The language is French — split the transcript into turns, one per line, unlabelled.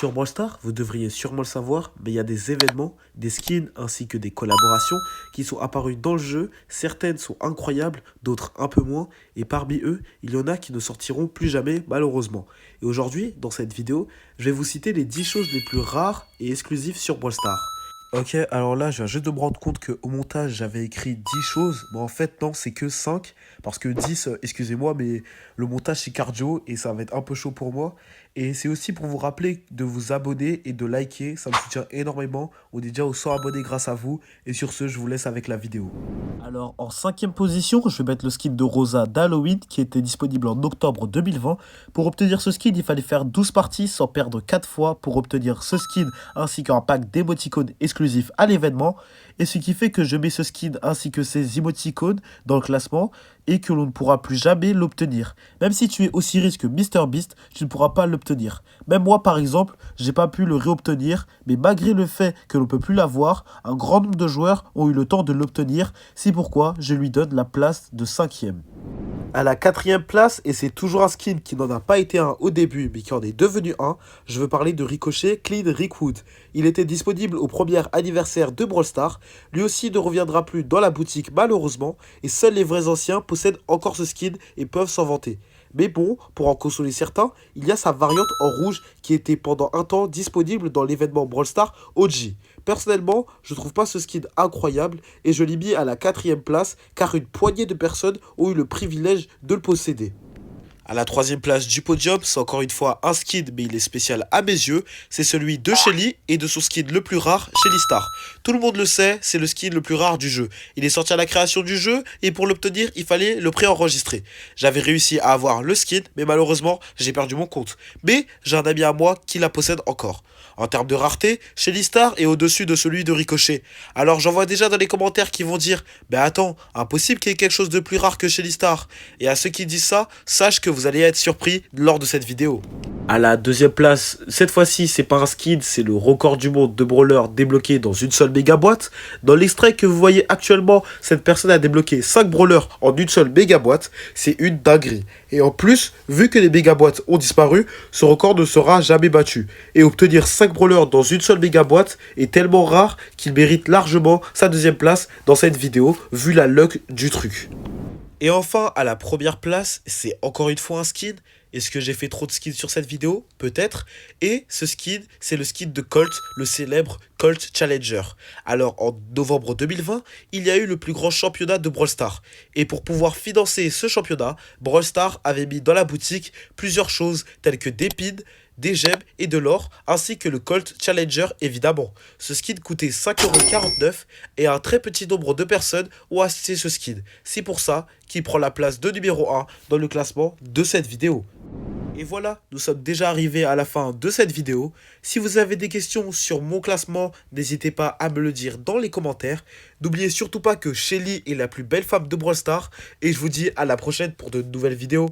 Sur Brawl Stars, vous devriez sûrement le savoir, mais il y a des événements, des skins ainsi que des collaborations qui sont apparus dans le jeu. Certaines sont incroyables, d'autres un peu moins, et parmi eux, il y en a qui ne sortiront plus jamais malheureusement. Et aujourd'hui, dans cette vidéo, je vais vous citer les 10 choses les plus rares et exclusives sur Brawl Stars. Ok, alors là, je viens juste de me rendre compte qu'au montage, j'avais écrit 10 choses, mais en fait, non, c'est que 5, parce que 10, excusez-moi, mais le montage, c'est cardio, et ça va être un peu chaud pour moi. Et c'est aussi pour vous rappeler de vous abonner et de liker, ça me soutient énormément. On est déjà aux 100 abonnés grâce à vous, et sur ce, je vous laisse avec la vidéo. Alors, en cinquième position, je vais mettre le skin de Rosa d'Halloween, qui était disponible en octobre 2020. Pour obtenir ce skin, il fallait faire 12 parties sans perdre 4 fois pour obtenir ce skin, ainsi qu'un pack d'émoticônes exclusifs à l'événement. Et ce qui fait que je mets ce skin ainsi que ces émoticônes dans le classement et que l'on ne pourra plus jamais l'obtenir. Même si tu es aussi riche que MrBeast, tu ne pourras pas l'obtenir. Même moi, par exemple, j'ai pas pu le réobtenir, mais malgré le fait que l'on peut plus l'avoir, un grand nombre de joueurs ont eu le temps de l'obtenir. C'est pourquoi je lui donne la place de 5e. À la 4e place, et c'est toujours un skin qui n'en a pas été un au début, mais qui en est devenu un, je veux parler de Ricochet Clean Rickwood. Il était disponible au premier anniversaire de Brawl Stars, lui aussi ne reviendra plus dans la boutique malheureusement, et seuls les vrais anciens possèdent encore ce skin et peuvent s'en vanter. Mais bon, pour en consoler certains, il y a sa variante en rouge qui était pendant un temps disponible dans l'événement Brawl Stars OG. Personnellement, je trouve pas ce skin incroyable et je l'ai mis à la 4e place car une poignée de personnes ont eu le privilège de le posséder. À la 3e place du podium, c'est encore une fois un skin, mais il est spécial à mes yeux. C'est celui de Shelly et de son skin le plus rare, Shelly Star. Tout le monde le sait, c'est le skin le plus rare du jeu. Il est sorti à la création du jeu et pour l'obtenir, il fallait le pré-enregistrer. J'avais réussi à avoir le skin, mais malheureusement, j'ai perdu mon compte. Mais j'ai un ami à moi qui la possède encore. En termes de rareté, Shelly Star est au-dessus de celui de Ricochet. Alors j'en vois déjà dans les commentaires qui vont dire « Ben attends, impossible qu'il y ait quelque chose de plus rare que Shelly Star ». Et à ceux qui disent ça, sache que vous allez être surpris lors de cette vidéo. À la 2e place, cette fois-ci, c'est pas un skin, c'est le record du monde de brawler débloqué dans une seule méga boîte. Dans l'extrait que vous voyez actuellement, cette personne a débloqué 5 brawlers en une seule méga boîte. C'est une dinguerie. Et en plus, vu que les méga boîtes ont disparu, ce record ne sera jamais battu. Et obtenir 5 brawlers dans une seule méga boîte est tellement rare qu'il mérite largement sa 2e place dans cette vidéo, vu la luck du truc. Et enfin, à la 1re place, c'est encore une fois un skin. Est-ce que j'ai fait trop de skins sur cette vidéo? Peut-être. Et ce skin, c'est le skin de Colt, le célèbre Colt Challenger. Alors, en novembre 2020, il y a eu le plus grand championnat de Brawl Stars. Et pour pouvoir financer ce championnat, Brawl Stars avait mis dans la boutique plusieurs choses telles que des pins, des gemmes et de l'or, ainsi que le Colt Challenger évidemment. Ce skin coûtait 5,49€ et un très petit nombre de personnes ont acheté ce skin. C'est pour ça qu'il prend la place de numéro 1 dans le classement de cette vidéo. Et voilà, nous sommes déjà arrivés à la fin de cette vidéo. Si vous avez des questions sur mon classement, n'hésitez pas à me le dire dans les commentaires. N'oubliez surtout pas que Shelly est la plus belle femme de Brawl Stars. Et je vous dis à la prochaine pour de nouvelles vidéos.